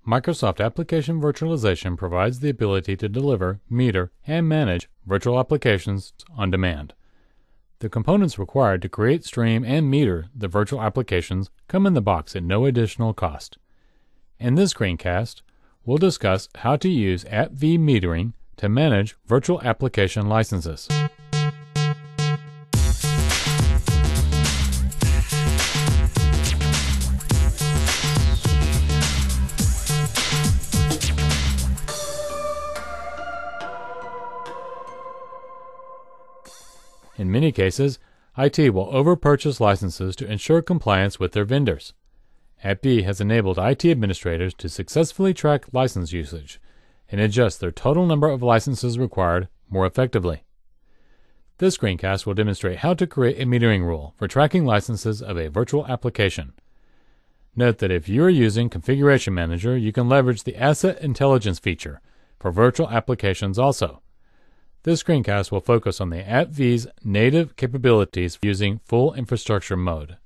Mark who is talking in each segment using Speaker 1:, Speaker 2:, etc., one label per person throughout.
Speaker 1: Microsoft Application Virtualization provides the ability to deliver, meter, and manage virtual applications on demand. The components required to create, stream, and meter the virtual applications come in the box at no additional cost. In this screencast, we'll discuss how to use AppV metering to manage virtual application licenses. In many cases, IT will overpurchase licenses to ensure compliance with their vendors. AppV has enabled IT administrators to successfully track license usage and adjust their total number of licenses required more effectively. This screencast will demonstrate how to create a metering rule for tracking licenses of a virtual application. Note that if you are using Configuration Manager, you can leverage the Asset Intelligence feature for virtual applications also. This screencast will focus on the AppV's native capabilities using full infrastructure mode.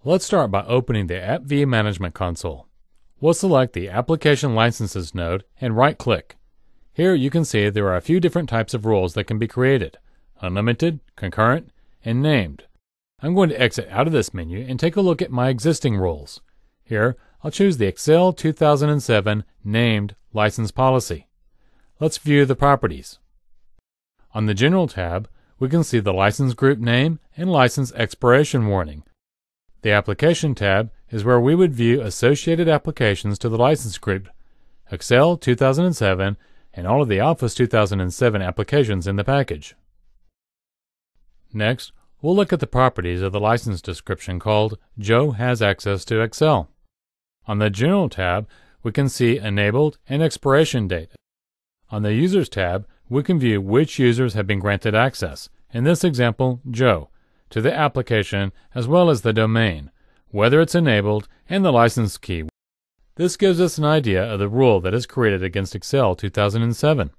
Speaker 1: Let's start by opening the AppV Management Console. We'll select the Application Licenses node and right-click. Here you can see there are a few different types of rules that can be created: unlimited, concurrent, and named. I'm going to exit out of this menu and take a look at my existing rules. Here, I'll choose the Excel 2007 Named License Policy. Let's view the properties. On the General tab, we can see the license group name and license expiration warning. The Application tab is where we would view associated applications to the license group, Excel 2007, and all of the Office 2007 applications in the package. Next, we'll look at the properties of the license description called Joe has access to Excel. On the General tab, we can see enabled and expiration date. On the Users tab, we can view which users have been granted access, in this example, Joe, to the application as well as the domain, whether it's enabled, and the license key. This gives us an idea of the rule that is created against Excel 2007.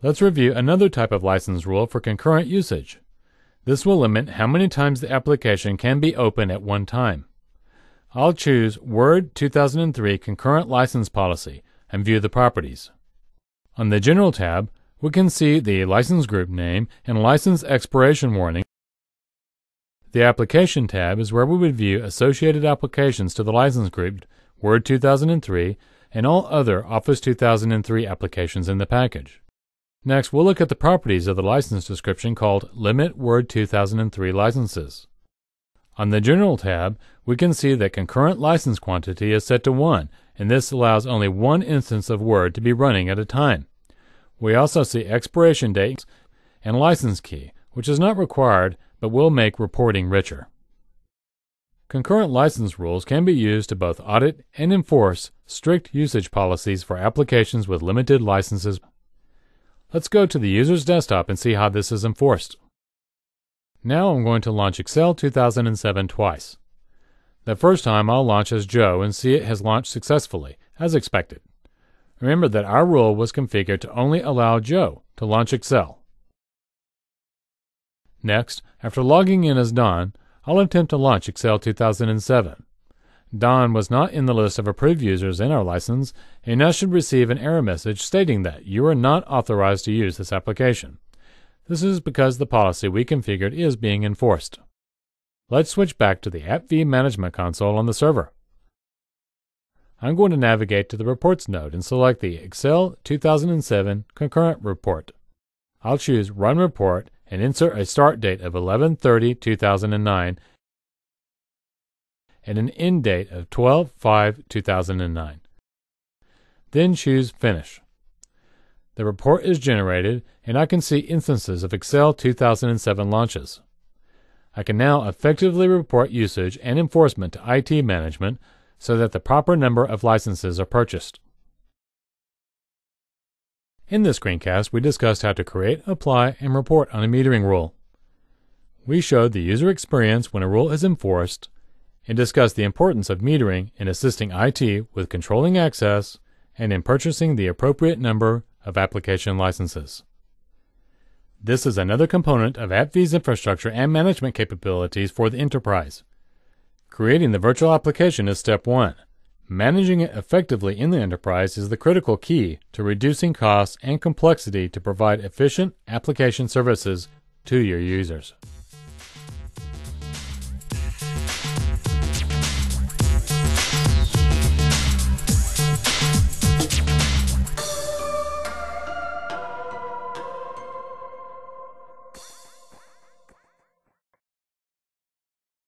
Speaker 1: Let's review another type of license rule for concurrent usage. This will limit how many times the application can be open at one time. I'll choose Word 2003 Concurrent License Policy and view the properties. On the General tab, we can see the license group name and license expiration warning. The Application tab is where we would view associated applications to the license group Word 2003 and all other Office 2003 applications in the package. Next, we'll look at the properties of the license description called Limit Word 2003 Licenses. On the General tab, we can see that concurrent license quantity is set to 1, and this allows only one instance of Word to be running at a time. We also see expiration dates and license key, which is not required but will make reporting richer. Concurrent license rules can be used to both audit and enforce strict usage policies for applications with limited licenses. Let's go to the user's desktop and see how this is enforced. Now I'm going to launch Excel 2007 twice. The first time I'll launch as Joe and see it has launched successfully, as expected. Remember that our rule was configured to only allow Joe to launch Excel. Next, after logging in as Don, I'll attempt to launch Excel 2007. Don was not in the list of approved users in our license, and now should receive an error message stating that you are not authorized to use this application. This is because the policy we configured is being enforced. Let's switch back to the AppV Management Console on the server. I'm going to navigate to the Reports node and select the Excel 2007 Concurrent Report. I'll choose Run Report and insert a start date of 11/30/2009 and an end date of 12/5/2009. Then choose Finish. The report is generated, and I can see instances of Excel 2007 launches. I can now effectively report usage and enforcement to IT management so that the proper number of licenses are purchased. In this screencast, we discussed how to create, apply, and report on a metering rule. We showed the user experience when a rule is enforced and discussed the importance of metering in assisting IT with controlling access and in purchasing the appropriate number of application licenses. This is another component of AppV's infrastructure and management capabilities for the enterprise. Creating the virtual application is step 1. Managing it effectively in the enterprise is the critical key to reducing costs and complexity to provide efficient application services to your users.